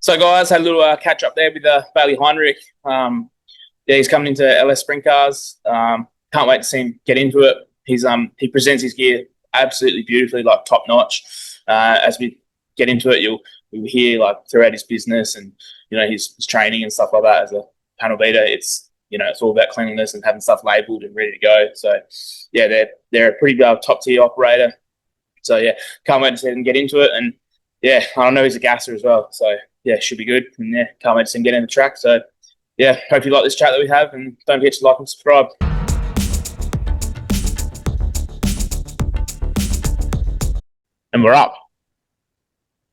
So, guys, had a little catch up there with Bailey Heinrich. He's coming into LS Sprint Cars. Can't wait to see him get into it. He presents his gear absolutely beautifully, like top notch. As we get into it, you'll hear like throughout his business and his training and stuff like that. As a panel beater, it's all about cleanliness and having stuff labelled and ready to go. So yeah, they're a pretty top tier operator. So yeah, can't wait to see them get into it. And yeah, I know he's a gasser as well. So yeah, should be good. And yeah, can't wait to see him get in the track. So yeah, hope you like this chat that we have, and don't forget to like and subscribe. And we're up.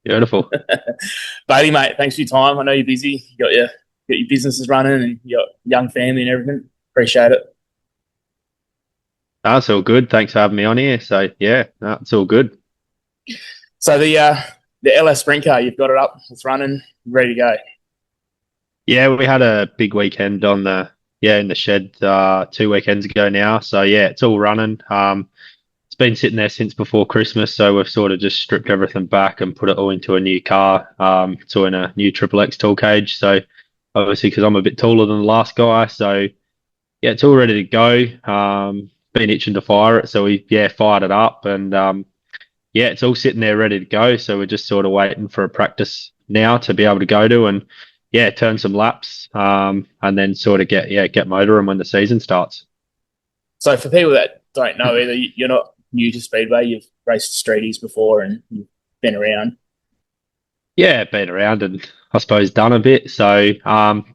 Beautiful. Bailey, mate, thanks for your time. I know you're busy. You got your businesses running and you got young family and everything. Appreciate it. That's all good. Thanks for having me on here. So yeah, it's all good. So the LS Sprint Car, you've got it up. It's running, ready to go. Yeah, we had a big weekend in the shed 2 weekends ago now. So yeah, it's all running. It's been sitting there since before Christmas, so we've sort of just stripped everything back and put it all into a new car. It's all in a new Triple X tall cage. So obviously, because I'm a bit taller than the last guy, so yeah, it's all ready to go. Been itching to fire it, so we fired it up, and it's all sitting there ready to go. So we're just sort of waiting for a practice now to be able to go to and turn some laps, and then sort of get motoring when the season starts. So for people that don't know either, you're not new to Speedway. You've raced streeties before and you've been around. Yeah, been around and I suppose done a bit. So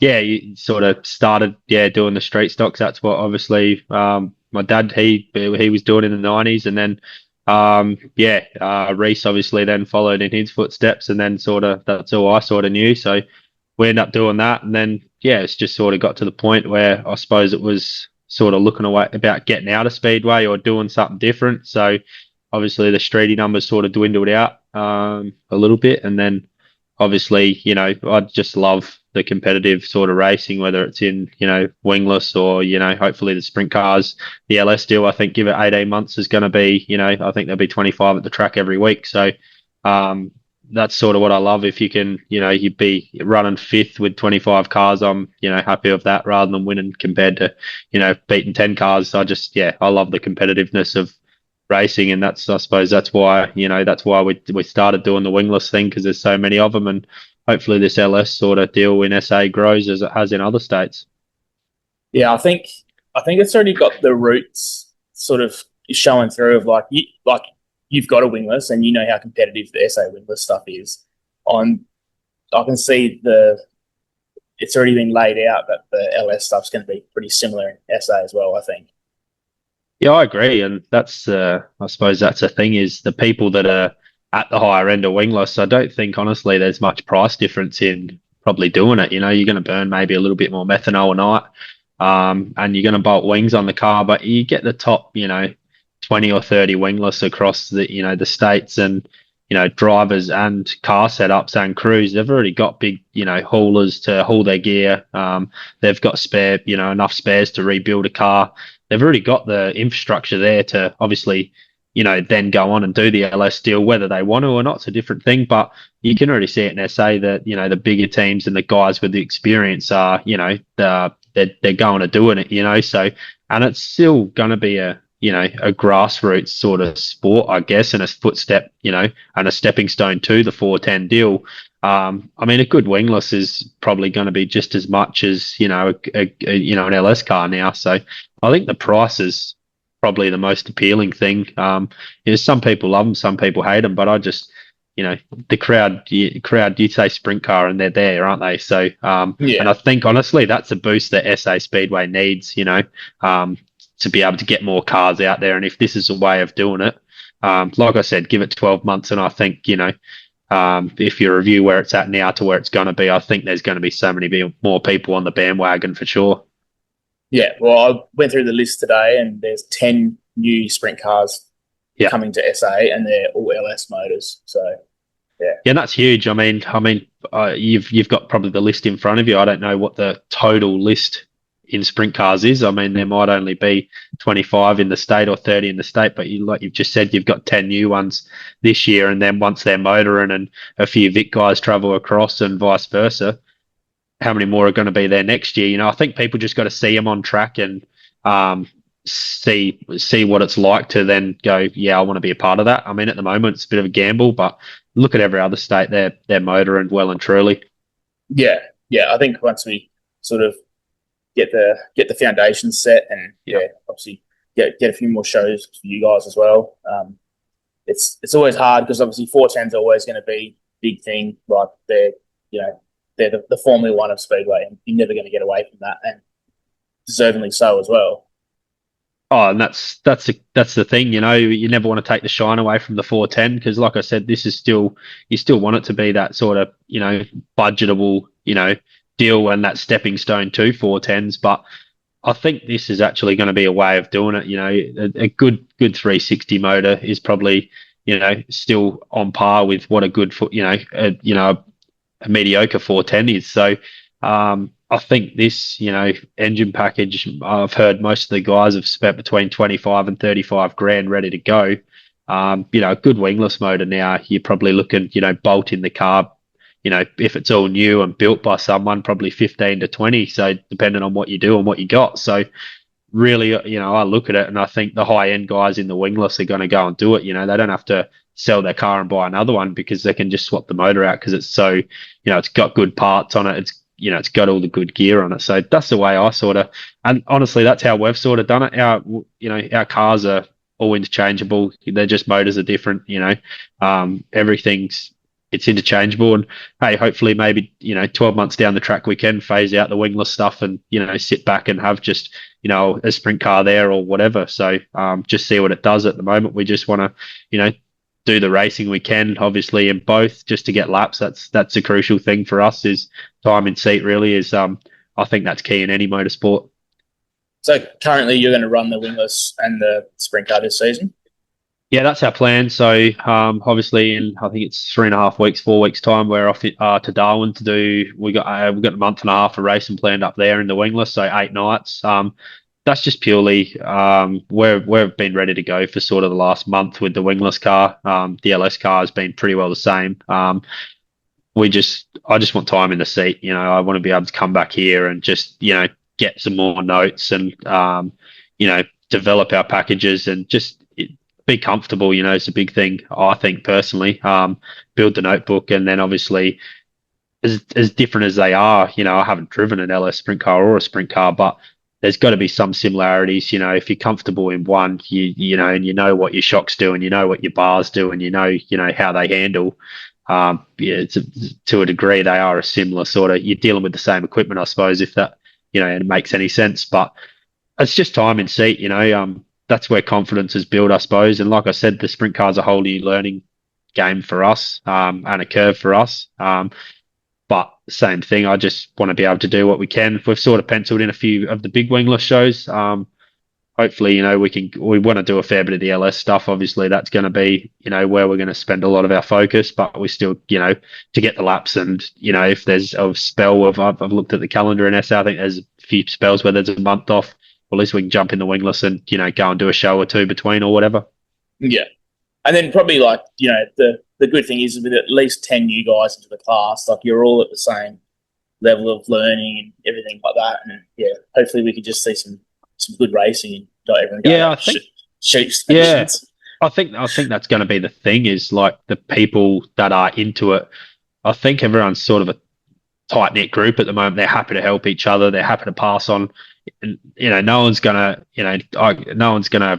you sort of started doing the street stocks. That's what obviously my dad he was doing in the 90s, and then Reese obviously then followed in his footsteps, and then sort of that's all I sort of knew. So we ended up doing that, and then it's just sort of got to the point where I suppose it was sort of looking away about getting out of Speedway or doing something different. So obviously the streety numbers sort of dwindled out a little bit, and then obviously I just love the competitive sort of racing, whether it's in wingless or hopefully the sprint cars. The LS deal, I think, give it 18 months is going to be I think there'll be 25 at the track every week. So that's sort of what I love. If you can, you'd be running fifth with 25 cars, I'm, happy with that rather than winning compared to, beating 10 cars. I just, I love the competitiveness of racing. And I suppose that's why, we started doing the wingless thing, because there's so many of them. And hopefully this LS sort of deal in SA grows as it has in other states. Yeah, I think it's already got the roots sort of showing through of you've got a wingless and you know how competitive the SA wingless stuff is. I can see it's already been laid out that the LS stuff's going to be pretty similar in SA as well, I think. Yeah, I agree. And that's, I suppose that's the thing, is the people that are at the higher end of wingless, I don't think, honestly, there's much price difference in probably doing it. You're going to burn maybe a little bit more methanol a night, and you're going to bolt wings on the car, but you get the top, 20 or 30 wingless across the the states, and drivers and car setups and crews, they've already got big haulers to haul their gear. They've got spare enough spares to rebuild a car. They've already got the infrastructure there to obviously then go on and do the LS deal, whether they want to or not. It's a different thing, but you can already see it in SA that the bigger teams and the guys with the experience are they're going to doing it. So, and it's still going to be a grassroots sort of sport, I guess, and a footstep, and a stepping stone to the 410 deal. I mean, a good wingless is probably going to be just as much as, an LS car now. So I think the price is probably the most appealing thing. Some people love them, some people hate them, but I just, the crowd, you'd say sprint car and they're there, aren't they? So, and I think honestly, that's a boost that SA Speedway needs, to be able to get more cars out there. And if this is a way of doing it, like I said, give it 12 months. And I think, if you review where it's at now to where it's going to be, I think there's going to be so many more people on the bandwagon for sure. Yeah, well, I went through the list today and there's 10 new sprint cars coming to SA, and they're all LS motors. So, yeah. Yeah, and that's huge. I mean, you've got probably the list in front of you. I don't know what the total list in sprint cars is. I mean, there might only be 25 in the state or 30 in the state, but like you've just said, you've got 10 new ones this year, and then once they're motoring and a few Vic guys travel across and vice versa, how many more are going to be there next year? You know, I think people just got to see them on track and see what it's like to then go, yeah, I want to be a part of that. I mean, at the moment it's a bit of a gamble, but look at every other state, they're motoring well and truly. Yeah, yeah. I think once we sort of get the foundations set, and obviously get a few more shows for you guys as well. It's always hard because obviously 410's always going to be a big thing. Like they're the Formula One of Speedway, and you're never going to get away from that, and deservingly so as well. Oh, and that's the thing, you know, you never want to take the shine away from the 410 because, like I said, this is still you still want it to be that sort of budgetable deal and that stepping stone to 410s. But I think this is actually going to be a way of doing it. You know, a good 360 motor is probably still on par with what a good a mediocre 410 is. So I think this, engine package, I've heard most of the guys have spent between 25 and 35 grand ready to go. A good wingless motor now, you're probably looking, bolt in the car, if it's all new and built by someone, probably 15 to 20. So depending on what you do and what you got. So really, I look at it and I think the high end guys in the wingless are going to go and do it. They don't have to sell their car and buy another one because they can just swap the motor out because it's so, it's got good parts on it. It's got all the good gear on it. So that's the way I and honestly, that's how we've sort of done it. Our cars are all interchangeable. They're just motors are different, it's interchangeable. And hey, hopefully maybe, 12 months down the track, we can phase out the wingless stuff and, sit back and have just, a sprint car there or whatever. So just see what it does. At the moment, we just want to, do the racing we can, obviously, in both just to get laps. That's a crucial thing for us is time in seat really is, I think that's key in any motorsport. So currently you're going to run the wingless and the sprint car this season? Yeah, that's our plan. So obviously in, I think it's 3.5 weeks, 4 weeks time, we're off to Darwin to do, we got a month and a half of racing planned up there in the wingless, so 8 nights. That's just purely we've been ready to go for sort of the last month with the wingless car. The LS car has been pretty well the same. I just want time in the seat. I want to be able to come back here and just get some more notes and develop our packages and just be comfortable. It's a big thing, I think personally. Build the notebook, and then obviously as different as they are, I haven't driven an LS sprint car or a sprint car, but there's got to be some similarities. If you're comfortable in one, and you know what your shocks do, and you know what your bars do, and you know how they handle. To a degree, they are a similar sort of. You're dealing with the same equipment, I suppose, if that it makes any sense. But it's just time in seat. That's where confidence is built, I suppose. And like I said, the sprint car's a whole new learning game for us, and a curve for us. But same thing, I just want to be able to do what we can. We've sort of penciled in a few of the big wingless shows. Hopefully, we want to do a fair bit of the LS stuff. Obviously, that's going to be, where we're going to spend a lot of our focus, but we still, to get the laps and, if there's a spell I've looked at the calendar in SA, I think there's a few spells where there's a month off. Well, at least we can jump in the wingless and, go and do a show or two between or whatever. Yeah. And then probably the good thing is with at least 10 new guys into the class, like you're all at the same level of learning and everything like that. And yeah, hopefully we could just see some good racing and not everyone go shoot stations. I think that's going to be the thing is like the people that are into it. I think everyone's sort of a tight knit group at the moment. They're happy to help each other. They're happy to pass on. No one's gonna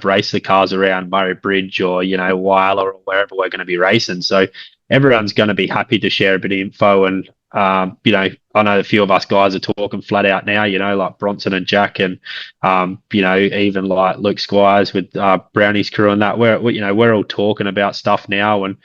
race the cars around Murray Bridge or Wyler or wherever we're going to be racing. So everyone's going to be happy to share a bit of info. And I know a few of us guys are talking flat out now. Like Bronson and Jack, and even like Luke Squires with Brownie's crew and that. We're all talking about stuff now, and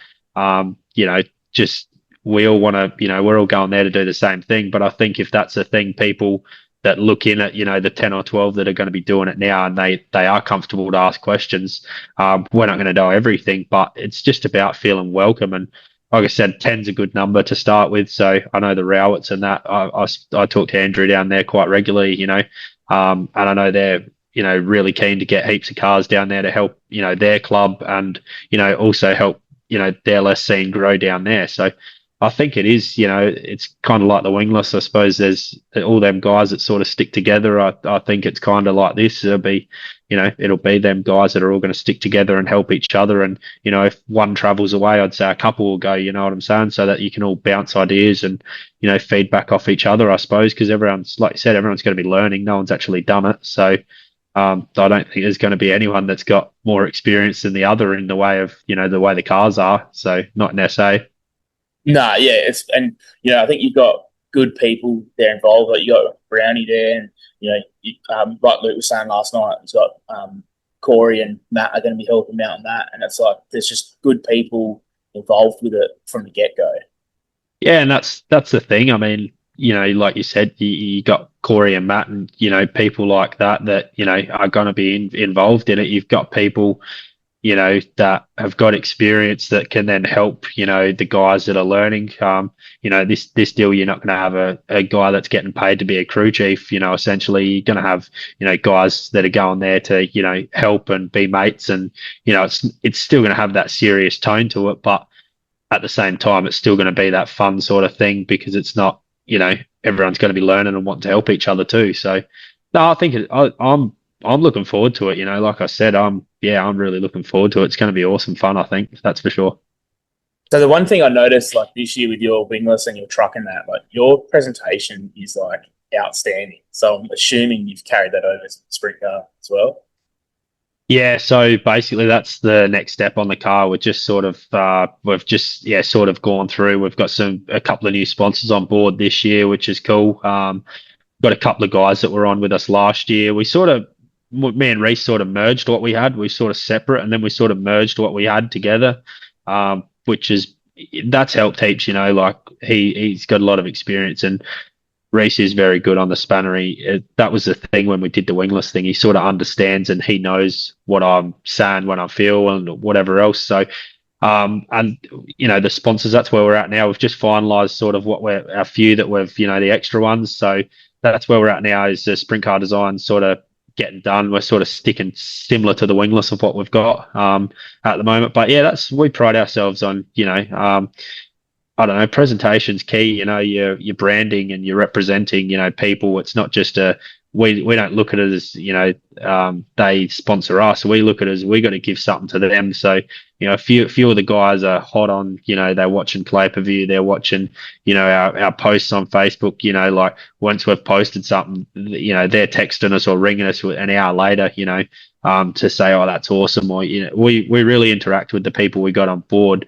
just we all want to. We're all going there to do the same thing. But I think if that's a thing, people that look in at the 10 or 12 that are going to be doing it now, and they are comfortable to ask questions. We're not going to know everything, but it's just about feeling welcome. And like I said, 10's a good number to start with. So I know the Rowitts and that. I talk to Andrew down there quite regularly. And I know they're, really keen to get heaps of cars down there to help, their club and, also help, their less scene grow down there. So I think it is, it's kind of like the wingless. I suppose there's all them guys that sort of stick together. I think it's kind of like this. It'll be them guys that are all going to stick together and help each other. And, if one travels away, I'd say a couple will go, you know what I'm saying? So that you can all bounce ideas and, feedback off each other, I suppose, because everyone's, like you said, everyone's going to be learning. No one's actually done it. So, I don't think there's going to be anyone that's got more experience than the other in the way of, the way the cars are. So not in SA. Nah, yeah, I think you've got good people there involved. Like you got Brownie there, and like Luke was saying last night, he's got Corey and Matt are going to be helping out on that, and it's like there's just good people involved with it from the get go. Yeah, and that's the thing. I mean, like you said, you got Corey and Matt, and people like that are going to be involved in it. You've got people, that have got experience that can then help, the guys that are learning. This deal, you're not going to have a guy that's getting paid to be a crew chief. Essentially, you're going to have, guys that are going there to, help and be mates, and it's still going to have that serious tone to it, but at the same time, it's still going to be that fun sort of thing because it's not, everyone's going to be learning and wanting to help each other too. So, no, I think I'm looking forward to it. Like I said, I'm really looking forward to it. It's going to be awesome fun. I think that's for sure. So the one thing I noticed like this year with your wingless and your truck and that, like your presentation is like outstanding. So I'm assuming you've carried that over to the sprint car as well. Yeah, so basically that's the next step on the car. We're just sort of we've just sort of gone through. We've got a couple of new sponsors on board this year, which is cool. Got a couple of guys that were on with us last year. Me and Reese sort of merged what we had. We sort of separate, and then we sort of merged what we had together, which is that's helped heaps. Like he's got a lot of experience, and Reese is very good on the spanner. That was the thing when we did the wingless thing. He sort of understands and he knows what I'm saying when I feel and whatever else. So, and the sponsors, that's where we're at now. We've just finalised sort of a few that we've, the extra ones. So that's where we're at now is the sprint car design sort of getting done. We're sort of sticking similar to the wingless of what we've got at the moment. But yeah, we pride ourselves on, I don't know, presentation's key, your branding and you're representing, people. It's not just we don't look at it as, they sponsor us. We look at it as we got to give something to them. So, a few of the guys are hot on, they're watching play per view, they're watching, our posts on Facebook, like once we've posted something, they're texting us or ringing us an hour later, to say, oh, that's awesome. Or, we really interact with the people we got on board.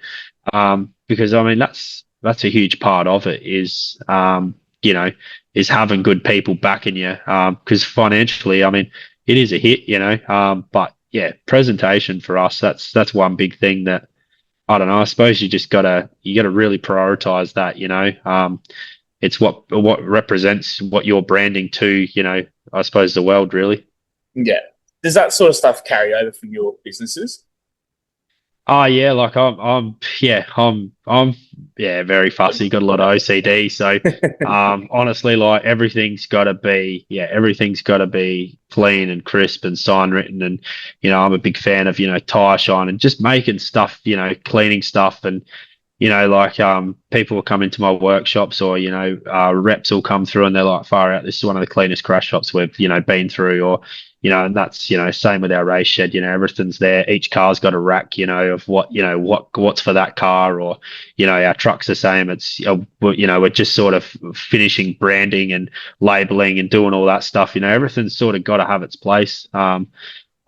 Because I mean that's a huge part of it is is having good people backing you because financially I mean it is a hit but yeah, presentation for us, that's one big thing that I don't know, I suppose you gotta really prioritize that. It's what represents what you're branding to, I suppose the world really. Yeah. Does that sort of stuff carry over from your businesses? Oh yeah, like I'm very fussy. Got a lot of OCD, so honestly, like everything's got to be clean and crisp and sign written, and I'm a big fan of tire shine and just making stuff, cleaning stuff, and like people will come into my workshops or reps will come through and they're like, far out, this is one of the cleanest crash shops we've been through, or and that's same with our race shed. Everything's there. Each car's got a rack of what's for that car, or our truck's the same. It's we're just sort of finishing branding and labeling and doing all that stuff. Everything's sort of got to have its place. I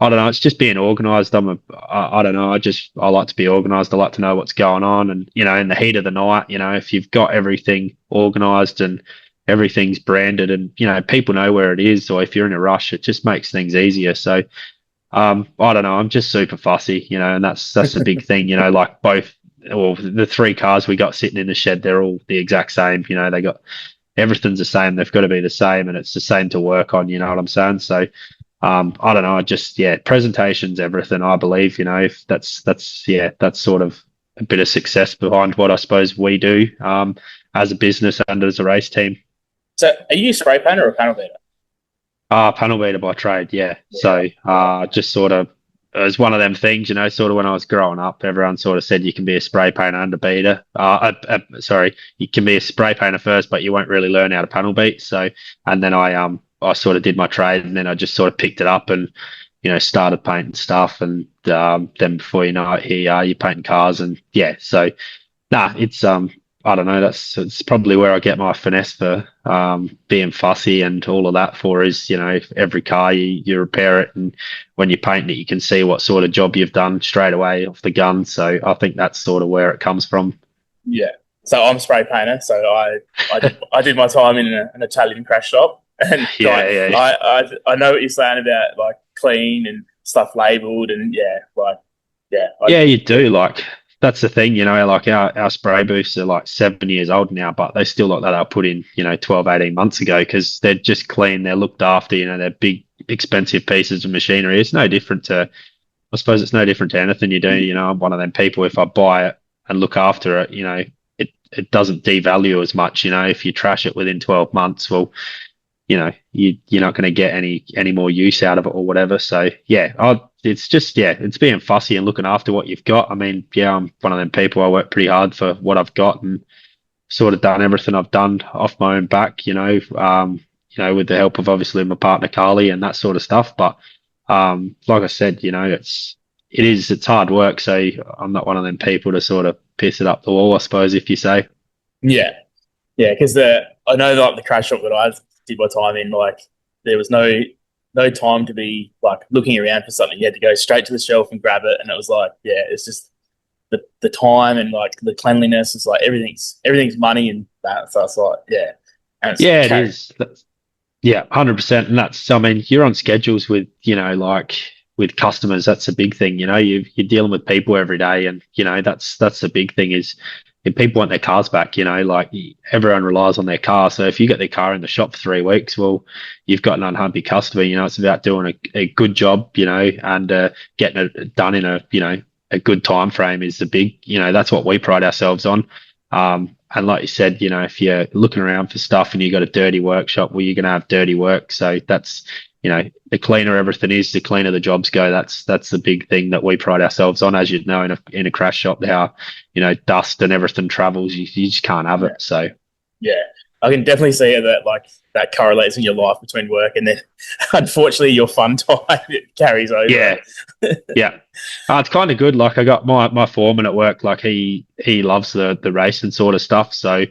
don't know. It's just being organised. I don't know. I like to be organised. I like to know what's going on. And, in the heat of the night, if you've got everything organised and everything's branded and, people know where it is, or if you're in a rush, it just makes things easier. So, I don't know. I'm just super fussy, and that's the big thing, like the three cars we got sitting in the shed, they're all the exact same. Everything's the same. They've got to be the same and it's the same to work on. You know what I'm saying? So, I don't know. Presentation's everything. I believe, if that's sort of a bit of success behind what I suppose we do, as a business and as a race team. So are you a spray painter or a panel beater? Panel beater by trade, yeah. Yeah. So just sort of it was one of them things, sort of when I was growing up, everyone sort of said you can be a spray painter and a beater. Sorry, you can be a spray painter first, but you won't really learn how to panel beat. So, and then I sort of did my trade, and then I just sort of picked it up and started painting stuff, and then before you know it, here you are, you're painting cars, and yeah. So nah, it's I don't know. It's probably where I get my finesse for being fussy and all of that for is every car you repair it, and when you're painting it, you can see what sort of job you've done straight away off the gun. So I think that's sort of where it comes from. Yeah. So I'm a spray painter. So I did my time in an Italian crash shop, and Yeah, like yeah, I know what you're saying about like clean and stuff labeled, and yeah, like yeah, yeah. You do like that's the thing, like our spray booths are like 7 years old now, but they still look like they were put in 12, 18 months ago because they're just clean, they're looked after, they're big, expensive pieces of machinery. It's no different to I suppose it's no different to anything you do. I'm one of them people. If I buy it and look after it, it doesn't devalue as much. If you trash it within 12 months, well, you're not going to get any more use out of it or whatever. So yeah, it's just it's being fussy and looking after what you've got. I mean, yeah, I'm one of them people. I work pretty hard for what I've got and sort of done everything I've done off my own back. With the help of obviously my partner Carly and that sort of stuff. But like I said, it's hard work. So I'm not one of them people to sort of piss it up the wall, I suppose, if you say. yeah, yeah. Because I know like the crash shop that I did my time in, like there was no time to be like looking around for something. You had to go straight to the shelf and grab it, and it was like yeah, it's just the time and like the cleanliness is like everything's money and that. So it's like yeah, and it's Yeah, it carry. is. Yeah, 100%. And I mean, you're on schedules with, like with customers. That's a big thing. You're dealing with people every day. And, that's the big thing is if people want their cars back, like everyone relies on their car. So if you get their car in the shop for 3 weeks, well, you've got an unhappy customer. It's about doing a good job, and getting it done in a good time frame is the big, that's what we pride ourselves on. And like you said, if you're looking around for stuff and you got a dirty workshop, well, you're going to have dirty work. So that's, the cleaner everything is, the cleaner the jobs go. That's the big thing that we pride ourselves on. As you know, in a crash shop, how, dust and everything travels, you just can't have it. So, Yeah, I can definitely see that like that correlates in your life between work and then unfortunately your fun time it carries over. yeah, yeah. It's kind of good. Like I got my foreman at work, like he loves the racing sort of stuff. So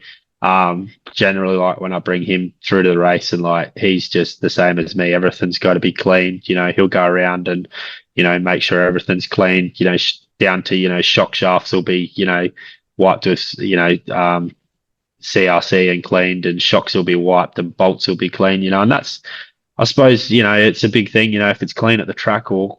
generally like when I bring him through to the race and like he's just the same as me, everything's got to be clean. He'll go around and, make sure everything's clean, down to, shock shafts will be, wiped with, CRC and cleaned and shocks will be wiped and bolts will be clean, and that's I suppose, it's a big thing, if it's clean at the track or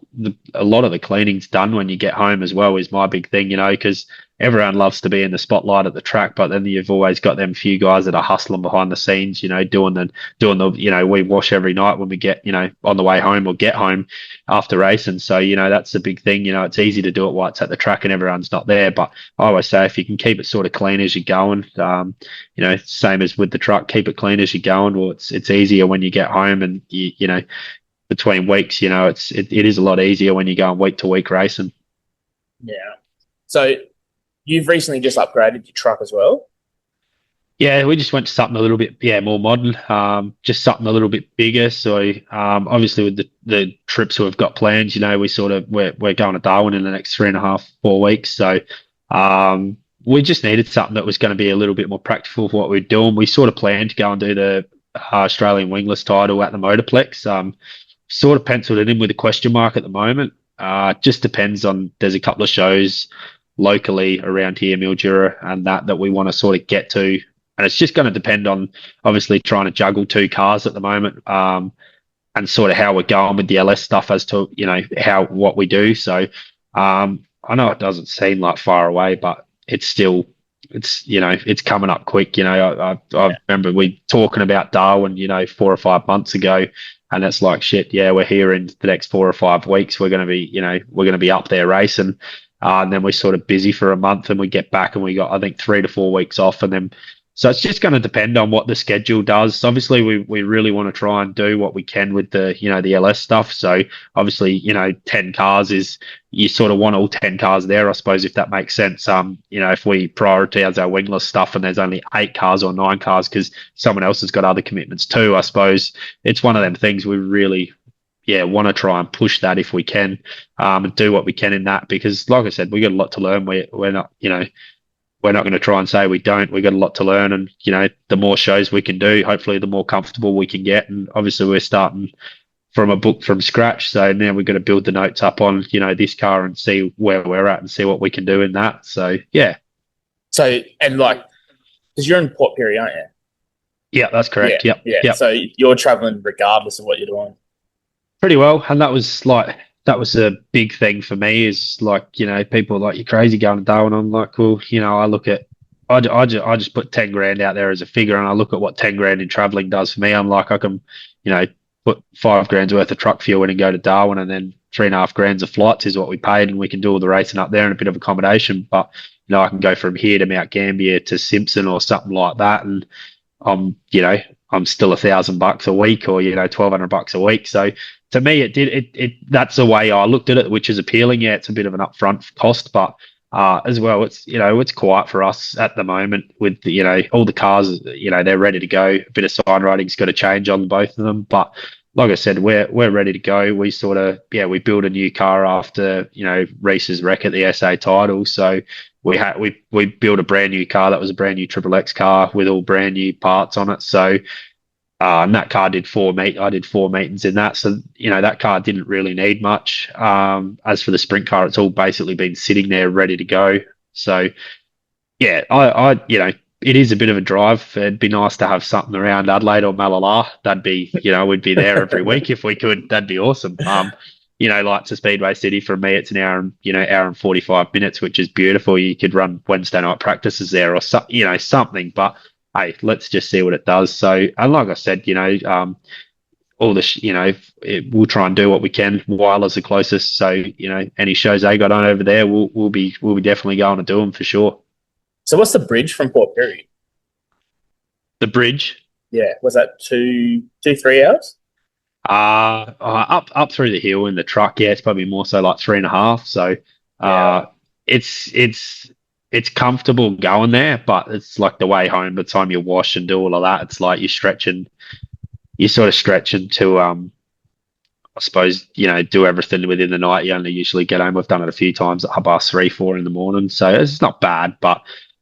a lot of the cleaning's done when you get home as well is my big thing, because everyone loves to be in the spotlight at the track, but then you've always got them few guys that are hustling behind the scenes, doing the, we wash every night when we get, on the way home or get home after racing. So, that's a big thing, it's easy to do it while it's at the track and everyone's not there. But I always say if you can keep it sort of clean as you're going, same as with the truck, keep it clean as you're going. Well, it's easier when you get home and between weeks, it is a lot easier when you're going week to week racing. Yeah. So you've recently just upgraded your truck as well. Yeah, we just went to something a little bit, more modern, just something a little bit bigger. So, obviously with the trips we've got planned, we're going to Darwin in the next 3.5, 4 weeks. So, we just needed something that was going to be a little bit more practical for what we're doing. We sort of planned to go and do the Australian wingless title at the Motorplex. Sort of penciled it in with a question mark at the moment. Just depends on, there's a couple of shows locally around here, Mildura, and that we want to sort of get to. And it's just going to depend on obviously trying to juggle two cars at the moment, and sort of how we're going with the LS stuff as to, what we do. So I know it doesn't seem like far away, but it's still, it's coming up quick. I remember we talking about Darwin, 4 or 5 months ago, and it's like shit. Yeah, we're here in the next 4 or 5 weeks. We're going to be up there racing. And then we're sort of busy for a month and we get back and we got, I think, 3 to 4 weeks off and then So it's just going to depend on what the schedule does. Obviously, we really want to try and do what we can with the LS stuff. So obviously, 10 cars is, you sort of want all 10 cars there, I suppose, if that makes sense. If we prioritize our wingless stuff and there's only 8 cars or 9 cars because someone else has got other commitments too, I suppose it's one of them things we really, want to try and push that if we can, and do what we can in that, because like I said, we got a lot to learn. We're not, we're not going to try and say we don't. We've got a lot to learn, and the more shows we can do, hopefully, the more comfortable we can get. And obviously, we're starting from a book from scratch, so now we've got to build the notes up on this car and see where we're at and see what we can do in that. So yeah. So, and like, because you're in Port Pirie, aren't you? Yeah, that's correct. Yeah, Yep. yeah. So you're traveling regardless of what you're doing. Pretty well, and that was a big thing for me. Is like, people are like, you're crazy going to Darwin. I'm like, well, I look at, I just put 10 grand out there as a figure, and I look at what 10 grand in traveling does for me. I'm like, I can, put 5 grand's worth of truck fuel in and go to Darwin, and then 3.5 grand's of flights is what we paid, and we can do all the racing up there and a bit of accommodation. But I can go from here to Mount Gambier to Simpson or something like that, and I'm still $1,000 a week, or $1,200 a week. So to me, that's the way I looked at it, which is appealing. Yeah, it's a bit of an upfront cost, but as well, it's quiet for us at the moment with all the cars. They're ready to go. A bit of sign writing's got to change on both of them, but like I said, we're ready to go. We sort of we built a new car after Reese's wreck at the SA title, so we built a brand new car that was a brand new Triple X car with all brand new parts on it. So and that car did I did 4 meetings in that. So, that car didn't really need much. As for the sprint car, it's all basically been sitting there ready to go. So, yeah, it is a bit of a drive. It'd be nice to have something around Adelaide or Malala. That'd be, we'd be there every week if we could. That'd be awesome. Like to Speedway City from me, it's an hour and 45 minutes, which is beautiful. You could run Wednesday night practices there or something, but hey, let's just see what it does. So, and like I said, all this, we'll try and do what we can. Weiler's the closest, so any shows they got on over there, we'll be definitely going to do them for sure. So, what's the bridge from Port Pirie? The bridge? Yeah, was that 3 hours? Up through the hill in the truck. Yeah, it's probably more so like 3.5. So, it's comfortable going there, but it's like the way home, by the time you wash and do all of that, it's like you're sort of stretching to, I suppose, do everything within the night. You only usually get home. We've done it a few times at 3:30, 4 in the morning. So it's not bad, but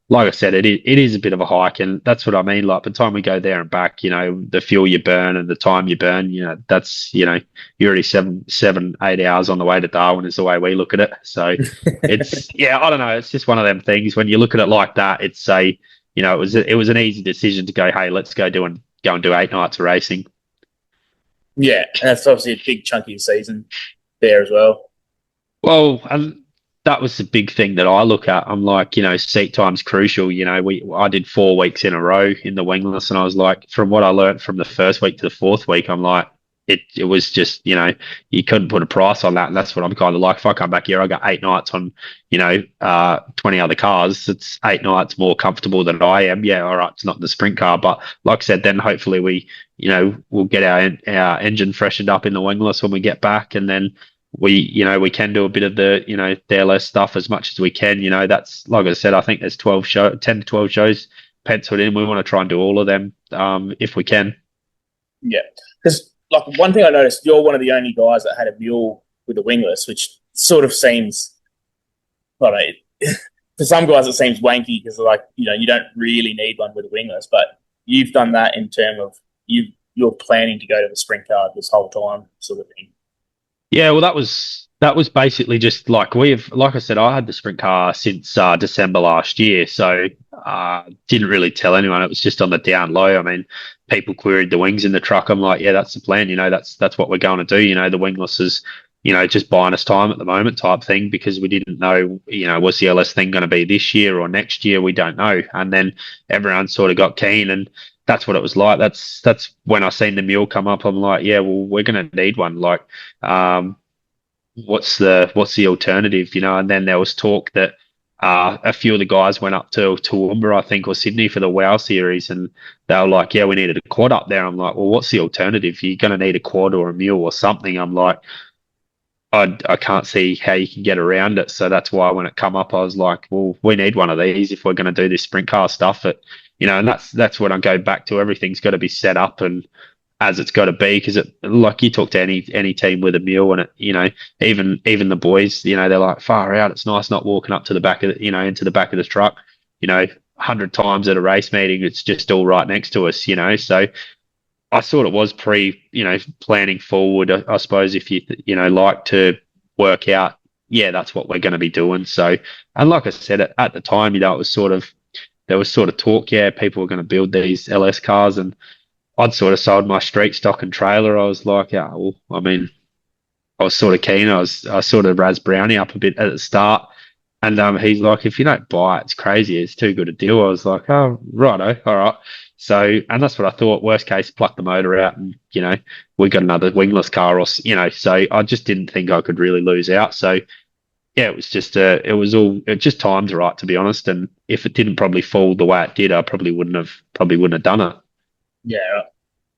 like I said, it is a bit of a hike, and that's what I mean. Like by the time we go there and back, the fuel you burn and the time you burn, that's you're already 7-8 hours on the way to Darwin is the way we look at it. So it's I don't know. It's just one of them things. When you look at it like that, it's it was an easy decision to go, hey, let's go and do 8 nights of racing. Yeah, and that's obviously a big chunky season there as well. Well, and that was the big thing that I look at. I'm like, seat time's crucial. I did 4 weeks in a row in the wingless, and I was like, from what I learned from the first week to the 4th week, I'm like, it was just, you couldn't put a price on that. And that's what I'm kind of like. If I come back here, I got 8 nights on, 20 other cars. It's 8 nights more comfortable than I am. Yeah, all right, it's not the sprint car, but like I said, then hopefully we'll get our engine freshened up in the wingless when we get back, and then we can do a bit of the DLS stuff as much as we can. That's like I said, I think there's 10 to 12 shows penciled in. We want to try and do all of them if we can. Yeah, because like one thing I noticed, you're one of the only guys that had a mule with a wingless, which sort of seems, I don't know, for some guys it seems wanky because like you don't really need one with a wingless, but you've done that in terms of you're planning to go to the sprint car this whole time, sort of thing. Yeah, well, that was basically just like like I said, I had the sprint car since December last year, so didn't really tell anyone. It was just on the down low. I mean, people queried the wings in the truck. I'm like, yeah, that's the plan. That's what we're going to do. The wingless is, just buying us time at the moment type thing, because we didn't know, was the LS thing going to be this year or next year? We don't know. And then everyone sort of got keen, and that's what it was like. That's when I seen the mule come up. I'm like, yeah, well, we're going to need one. Like, what's the alternative? And then there was talk that a few of the guys went up to Toowoomba, I think, or Sydney for the WoW series, and they were like, "Yeah, we needed a quad up there." I'm like, "Well, what's the alternative? You're going to need a quad or a mule or something." I'm like, I can't see how you can get around it. So that's why when it come up, I was like, "Well, we need one of these if we're going to do this sprint car stuff." And that's what I go back to. Everything's got to be set up and as it's got to be because it like you talk to any team with a mule and even the boys they're like far out. It's nice not walking up to the back of into the back of the truck 100 times at a race meeting. It's just all right next to us. So I thought it was planning forward. I suppose if you like to work out, yeah, that's what we're going to be doing. So and like I said at the time, it was sort of there was sort of talk, yeah, people were going to build these LS cars and I'd sort of sold my street stock and trailer. I was like, yeah, well, I mean, I was sort of keen. I sort of razz Brownie up a bit at the start. And he's like, if you don't buy it, it's crazy. It's too good a deal. I was like, oh, righto, all right. So, and that's what I thought. Worst case, pluck the motor out and, we got another wingless car so I just didn't think I could really lose out. So, yeah, it was just, it just timed right, to be honest. And if it didn't probably fall the way it did, I probably wouldn't have done it. Yeah. Right.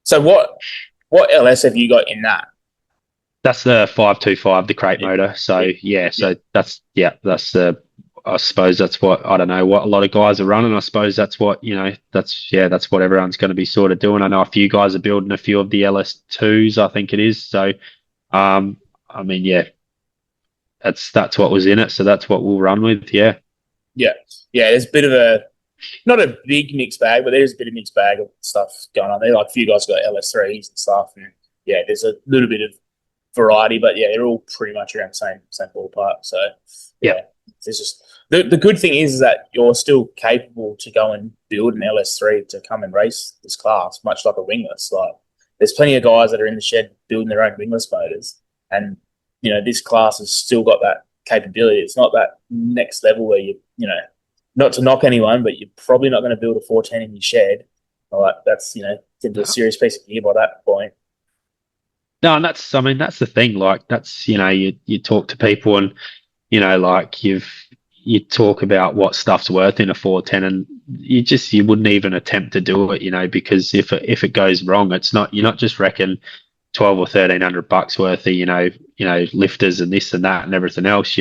So what LS have you got in that? That's the 525, the crate motor. So that's I suppose that's what I don't know what a lot of guys are running. I suppose that's what that's what everyone's going to be sort of doing. I know a few guys are building a few of the LS2s, I think it is. So, I mean, yeah, that's what was in it. So that's what we'll run with. Yeah. Yeah. Yeah. There's a bit of not a big mixed bag, but there's a bit of mixed bag of stuff going on there. Like a few guys got LS3s and stuff, and yeah, there's a little bit of variety, but yeah, they're all pretty much around the same ballpark. So yeah, there's just the good thing is that you're still capable to go and build an LS3 to come and race this class, much like a wingless. Like there's plenty of guys that are in the shed building their own wingless motors, and this class has still got that capability. It's not that next level where you not to knock anyone, but you're probably not going to build a 410 in your shed. Like that's into a serious piece of gear by that point. No, and that's the thing. Like that's you talk to people and like you talk about what stuff's worth in a 410, and you wouldn't even attempt to do it, because if it goes wrong, you're not just reckon 12 or 1300 bucks worth of lifters and this and that and everything else.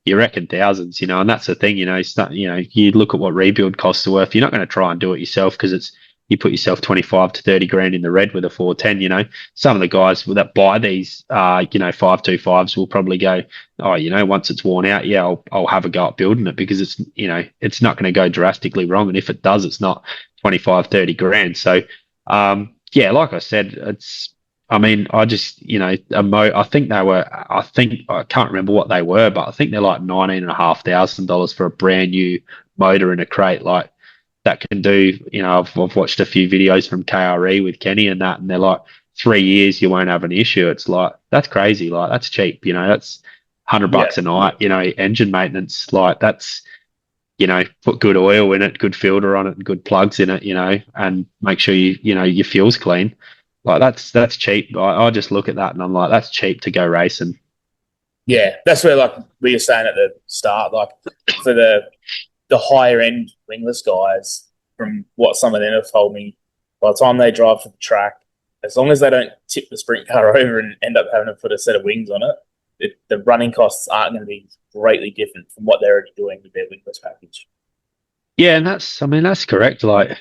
You reckon thousands, and that's the thing, you look at what rebuild costs are worth. You're not going to try and do it yourself because you put yourself 25 to 30 grand in the red with a 410. Some of the guys that buy these 525s will probably go, oh, once it's worn out, yeah, I'll have a go at building it because it's not going to go drastically wrong, and if it does, it's not 25, 30 grand. So yeah, like I said, I just, I think I can't remember what they were, but I think they're like $19,500 for a brand new motor in a crate. Like that can do, I've watched a few videos from KRE with Kenny and that, and they're like 3 years, you won't have an issue. It's like, that's crazy. Like that's cheap, that's $100 a night, engine maintenance. Like that's, put good oil in it, good filter on it, and good plugs in it, and make sure your fuel's clean. Like that's cheap. I just look at that and I'm like, that's cheap to go racing. Yeah, that's where like we were saying at the start, like for the higher end wingless guys, from what some of them have told me, by the time they drive for the track, as long as they don't tip the sprint car over and end up having to put a set of wings on it, the running costs aren't going to be greatly different from what they're already doing with their wingless package. Yeah, and that's correct. Like,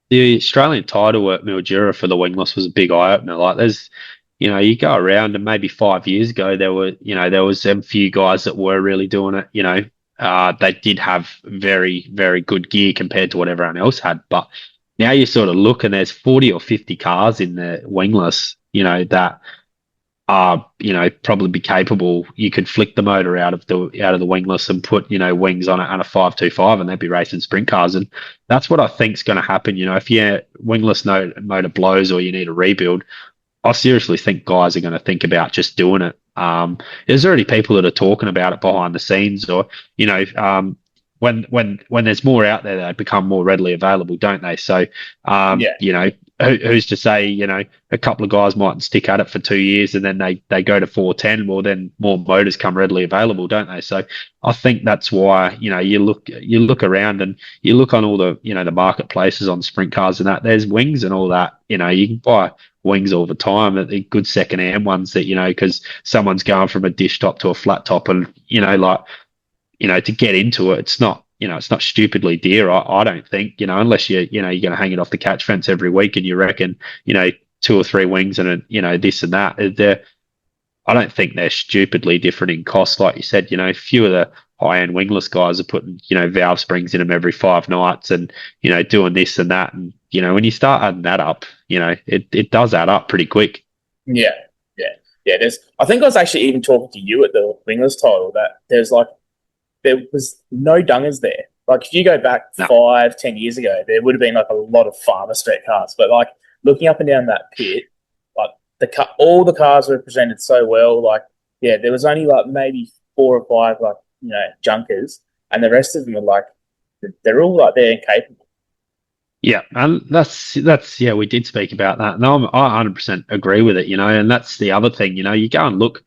the Australian title at Mildura for the wingless was a big eye opener. Like, there's, you go around and maybe 5 years ago there was a few guys that were really doing it. They did have very, very good gear compared to what everyone else had. But now you sort of look and there's 40 or 50 cars in the wingless, that are, probably be capable. You could flick the motor out of the wingless and put, wings on it and a 525 and they'd be racing sprint cars. And that's what I think's going to happen. If your wingless motor blows or you need a rebuild, I seriously think guys are going to think about just doing it. There's already people that are talking about it behind the scenes, or when there's more out there, they become more readily available, don't they? So who's to say, a couple of guys might stick at it for 2 years and then they go to 410. Well, then more motors come readily available, don't they? So I think that's why, you look around and you look on all the, the marketplaces on sprint cars and that there's wings and all that, you can buy wings all the time, the good second-hand ones that, because someone's going from a dish top to a flat top and, to get into it, it's not stupidly dear. I don't think, unless you're going to hang it off the catch fence every week and you reckon, 2 or 3 wings and, this and that. I don't think they're stupidly different in cost. Like you said, few of the high-end wingless guys are putting, valve springs in them every 5 nights and, doing this and that. And, when you start adding that up, it does add up pretty quick. Yeah, yeah, yeah. I think I was actually even talking to you at the wingless title that there was no dungers there. Like if you go back No. 5-10 years ago, there would have been like a lot of farmer street cars. But like looking up and down that pit, like all the cars were presented so well. Like there was only like maybe 4 or 5 like junkers, and the rest of them are like they're all like they're incapable. Yeah, and that's we did speak about that. No, I 100% agree with it, and that's the other thing, you go and look.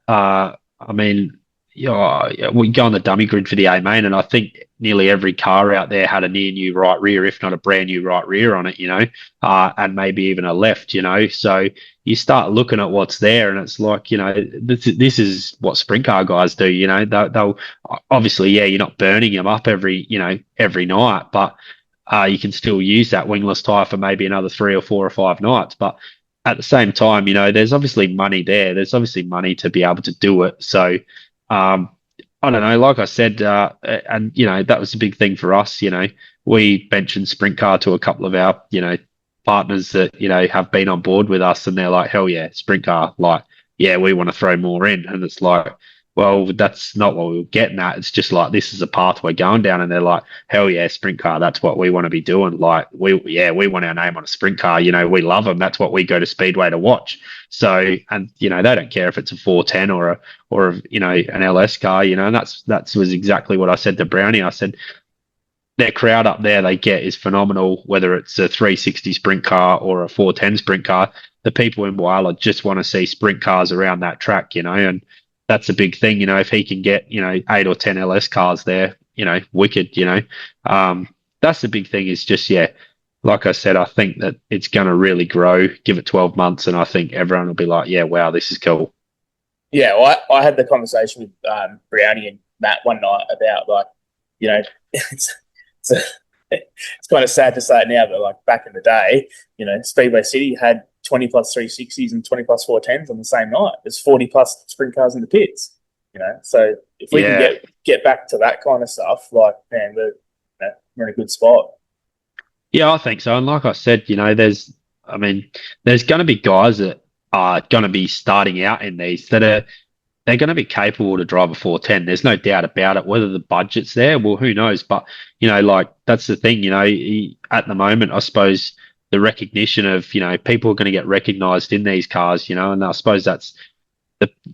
I mean, we go on the dummy grid for the A main, and I think nearly every car out there had a near new right rear, if not a brand new right rear on it, and maybe even a left, So you start looking at what's there, and it's like, this is what sprint car guys do, They'll obviously, you're not burning them up every night, but you can still use that wingless tire for maybe another 3 or 4 or 5 nights, but at the same time, there's obviously money there. There's obviously money to be able to do it. So, I don't know. Like I said, and that was a big thing for us. We mentioned sprint car to a couple of our partners that have been on board with us, and they're like, "Hell yeah, sprint car!" Like, yeah, we want to throw more in, and it's like, well, that's not what we were getting at. It's just like this is a path we're going down, and they're like, "Hell yeah, sprint car! That's what we want to be doing." Like, we want our name on a sprint car. We love them. That's what we go to Speedway to watch. So, and they don't care if it's a 410 or an LS car. And that was exactly what I said to Brownie. I said, their crowd up there they get is phenomenal, whether it's a 360 sprint car or a 410 sprint car. The people in Whyalla just want to see sprint cars around that track, and that's a big thing. If he can get, 8 or 10 LS cars there, wicked, that's the big thing is just, like I said, I think that it's going to really grow. Give it 12 months, and I think everyone will be like, yeah, wow, this is cool. Yeah, well, I had the conversation with Brownie and Matt one night about like, it's kind of sad to say it now, but like back in the day, Speedway City had 20 plus 360s and 20 plus 410s on the same night. There's 40 plus sprint cars in the pits, So if we can get back to that kind of stuff, like, man, we're in a good spot. Yeah, I think so. And like I said, there's going to be guys that are going to be starting out in these they're going to be capable to drive a 410. There's no doubt about it. Whether the budget's there, well, who knows? But, like, that's the thing, at the moment, I suppose the recognition of, people are going to get recognized in these cars, and I suppose that's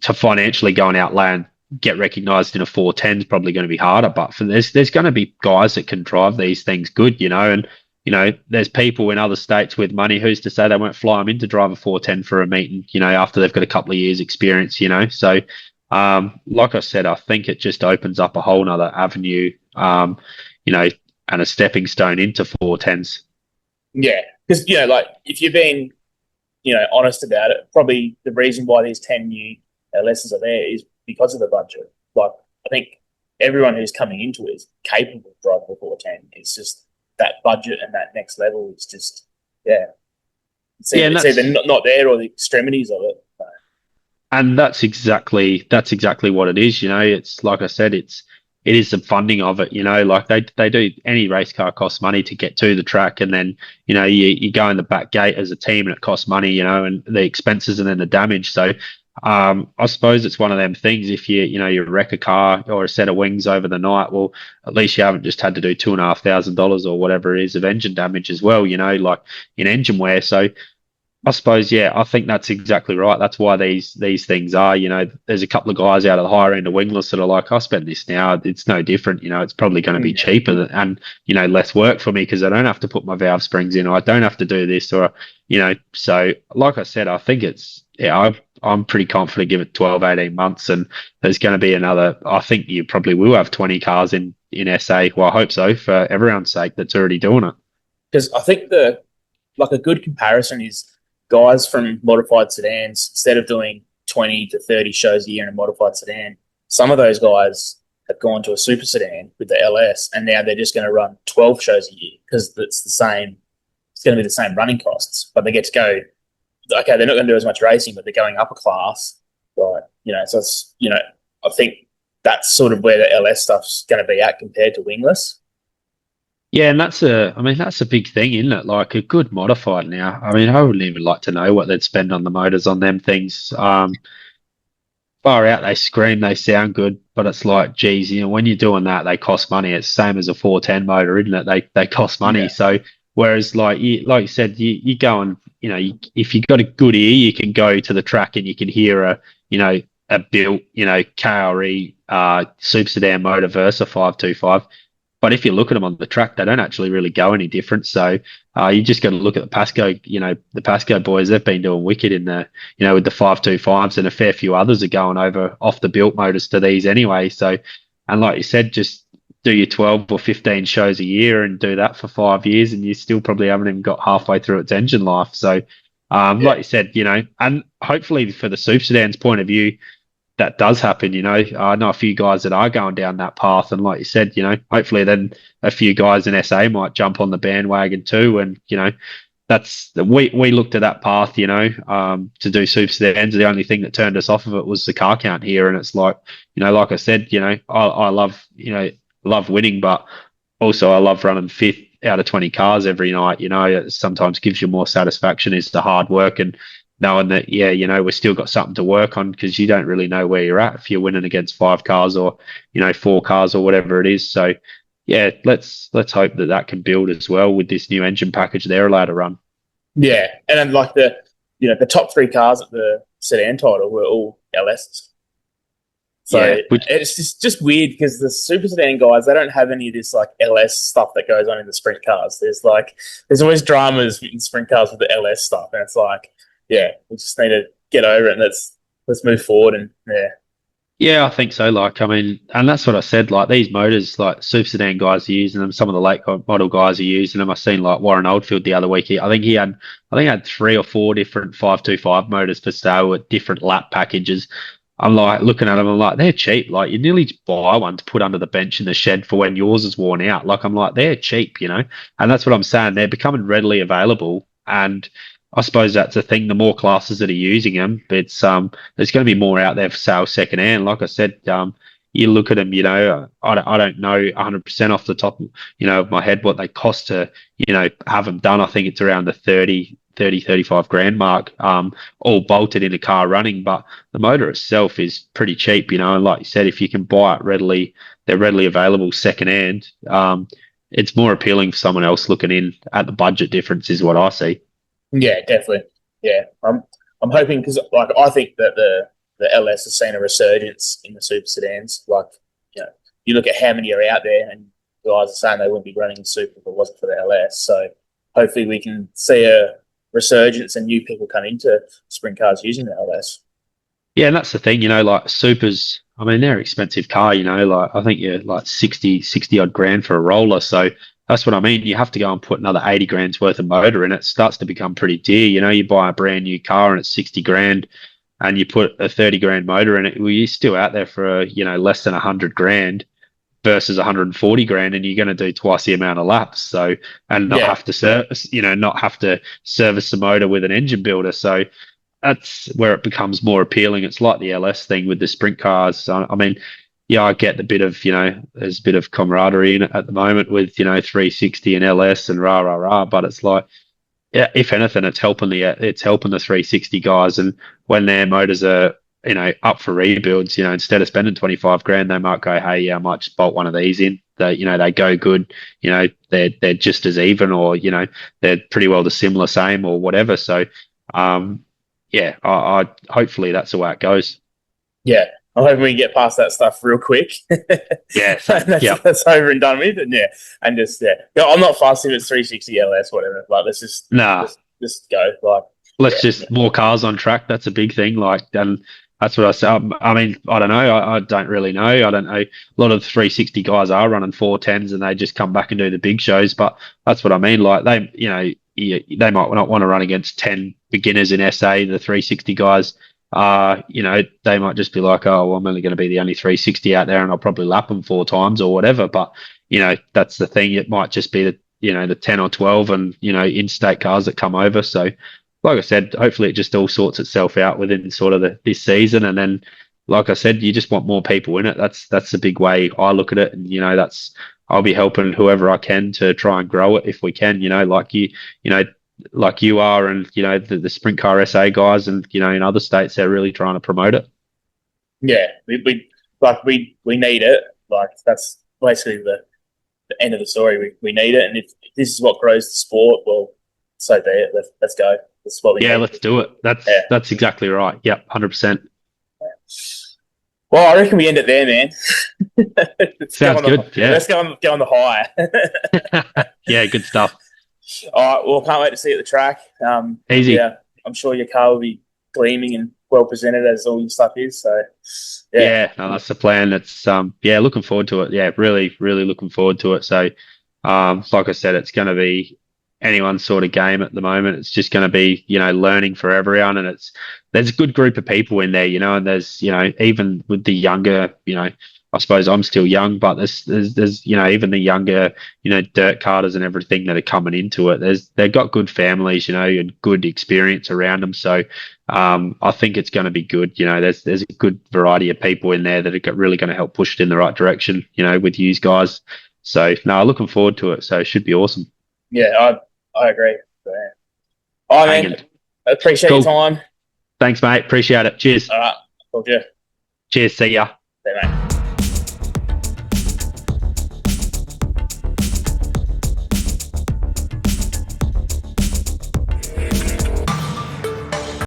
to financially go and outlay and get recognized in a 410 is probably going to be harder. But there's going to be guys that can drive these things good, and there's people in other states with money. Who's to say they won't fly them in to drive a 410 for a meeting, after they've got a couple of years experience, So, like I said, I think it just opens up a whole nother avenue, and a stepping stone into 410s. Yeah, because, like if you're being, honest about it, probably the reason why these 10 new LSs are there is because of the budget. Like, I think everyone who's coming into it is capable of driving a 410. It's just that budget and that next level is just, it's either not there or the extremities of it. And that's exactly what it is. It's like I said, it is the funding of it. Like they do. Any race car costs money to get to the track, and then you go in the back gate as a team, and it costs money. And the expenses and then the damage. So I suppose it's one of them things. If you wreck a car or a set of wings over the night, well, at least you haven't just had to do $2,500 or whatever it is of engine damage as well. Like in engine wear. So I suppose, yeah, I think that's exactly right. That's why these things are, there's a couple of guys out of the higher end of wingless that are like, I spend this now. It's no different. It's probably going to be Yeah. cheaper and, less work for me because I don't have to put my valve springs in or I don't have to do this or, so like I said, I think I'm pretty confident give it 12, 18 months and there's going to be I think you probably will have 20 cars in SA. Well, I hope so for everyone's sake that's already doing it. Because I think the like a good comparison is guys from modified sedans, instead of doing 20 to 30 shows a year in a modified sedan, some of those guys have gone to a super sedan with the LS and now they're just going to run 12 shows a year because it's going to be the same running costs, but they get to go, okay, they're not going to do as much racing, but they're going up a class. Right. So it's, I think that's sort of where the LS stuff's going to be at compared to wingless. Yeah, and that's a big thing, isn't it? Like a good modified now. I mean, I wouldn't even like to know what they'd spend on the motors on them things. Far out, they scream, they sound good, but it's like, geez, when you're doing that, they cost money. It's the same as a 410 motor, isn't it? They cost money. Yeah. So whereas like you said, you go and if you've got a good ear, you can go to the track and you can hear a built KRE super sedan motor versus 525. But if you look at them on the track, they don't actually really go any different. So you just got to look at the Pasco. The Pasco boys, they've been doing wicked in with the 525s, and a fair few others are going over off the built motors to these anyway. So, and like you said, just do your 12 or 15 shows a year and do that for 5 years, and you still probably haven't even got halfway through its engine life. So, Yeah. like you said, and hopefully for the super sedan's point of view, that does happen. I know a few guys that are going down that path, and like you said, hopefully then a few guys in SA might jump on the bandwagon too. And that's we looked at that path, to do super sedans. The only thing that turned us off of it was the car count here, and it's like, like I said, I love love winning, but also I love running fifth out of 20 cars every night. It sometimes gives you more satisfaction is the hard work and knowing that, yeah, we've still got something to work on because you don't really know where you're at if you're winning against five cars or, four cars or whatever it is. So, yeah, let's hope that can build as well with this new engine package they're allowed to run. Yeah. And then like the top three cars at the sedan title were all LSs. So Yeah, which it's just weird because the super sedan guys, they don't have any of this like LS stuff that goes on in the sprint cars. There's always dramas in sprint cars with the LS stuff. And it's like, yeah, we just need to get over it and let's move forward and yeah. Yeah, I think so. Like, I mean, and that's what I said. Like these motors, like super sedan guys are using them. Some of the late model guys are using them. I seen like Warren Oldfield the other week. I think he had 3 or 4 different 525 motors for sale with different lap packages. I'm like looking at them. I'm like, they're cheap. Like you nearly just buy one to put under the bench in the shed for when yours is worn out. Like I'm like, they're cheap. And that's what I'm saying. They're becoming readily available, and I suppose that's the thing. The more classes that are using them, there's going to be more out there for sale secondhand. Like I said, you look at them, I don't know 100% off the top, of my head what they cost to, have them done. I think it's around the 35 grand mark, all bolted in a car running. But the motor itself is pretty cheap, and like you said, if you can buy it readily, they're readily available secondhand. It's more appealing for someone else looking in at the budget difference is what I see. Yeah, definitely. Yeah. I'm hoping because like I think that the LS has seen a resurgence in the super sedans. Like, you look at how many are out there and guys are saying they wouldn't be running super if it wasn't for the LS. So hopefully we can see a resurgence and new people come into sprint cars using the LS. Yeah, and that's the thing, like supers, I mean, they're an expensive car, like I think you're like 60 odd grand for a roller. So that's what I mean. You have to go and put another 80 grand's worth of motor in it. It starts to become pretty dear. You buy a brand new car and it's 60 grand and you put a 30 grand motor in it. Well, you're still out there for, less than 100 grand versus 140 grand and you're going to do twice the amount of laps. So, and not Yeah. have to service, not have to service the motor with an engine builder. So, that's where it becomes more appealing. It's like the LS thing with the sprint cars. So, I mean, yeah, I get the bit of, there's a bit of camaraderie in it at the moment with, 360 and LS and rah, rah, rah. But it's like, yeah, if anything, it's helping the 360 guys. And when their motors are, up for rebuilds, instead of spending 25 grand, they might go, hey, yeah, I might just bolt one of these in. They go good, they're just as even or, they're pretty well the similar same or whatever. So, Yeah, I hopefully that's the way it goes. Yeah, I'm hoping we can get past that stuff real quick. Yeah, same. Yeah, That's over and done with, and yeah, and just yeah. I'm not fussed if it's 360 LS, whatever. Like, let's just nah. just go. Like, Let's yeah, just more cars on track. That's a big thing. Like, and that's what I say. I mean, I don't know. I don't really know. I don't know. A lot of 360 guys are running 410s and they just come back and do the big shows. But that's what I mean. Like they, they might not want to run against 10 beginners in SA. The 360 guys, they might just be like, oh, well, I'm only going to be the only 360 out there, and I'll probably lap them 4 times or whatever. But that's the thing. It might just be the 10 or 12 and in-state cars that come over. So like I said, hopefully it just all sorts itself out within sort of this season, and then, like I said, you just want more people in it. That's the big way I look at it, and that's I'll be helping whoever I can to try and grow it if we can. Like you are, and the Sprint Car SA guys, and in other states they're really trying to promote it. yeah. We need it. Like, that's basically the end of the story. We need it, and if this is what grows the sport, well, so be it. Let's go. That's what we Yeah, need. let's do it. That's Yeah. that's exactly right. Yep, 100%. Well, I reckon we end it there, man. let's go Sounds on the good. Yeah, let's go on the high. yeah, good stuff. All right. Well, can't wait to see you at the track. Easy. Yeah, I'm sure your car will be gleaming and well presented as all your stuff is. So, yeah, Yeah, no, that's the plan. It's yeah, looking forward to it. Yeah, really, really looking forward to it. So, like I said, it's going to be anyone's sort of game at the moment. It's just going to be, learning for everyone, and there's a good group of people in there, and there's, even with the younger, I suppose I'm still young, but there's even the younger, dirt carters and everything that are coming into it. They've got good families, and good experience around them. So, I think it's going to be good. There's a good variety of people in there that are really going to help push it in the right direction. With you guys. So no, looking forward to it. So it should be awesome. yeah, I agree. So, yeah. All right, man. Banging. Appreciate your Cool. time. Thanks, mate. Appreciate it. Cheers. All right. Talk to you. Cheers. See ya. See you, mate.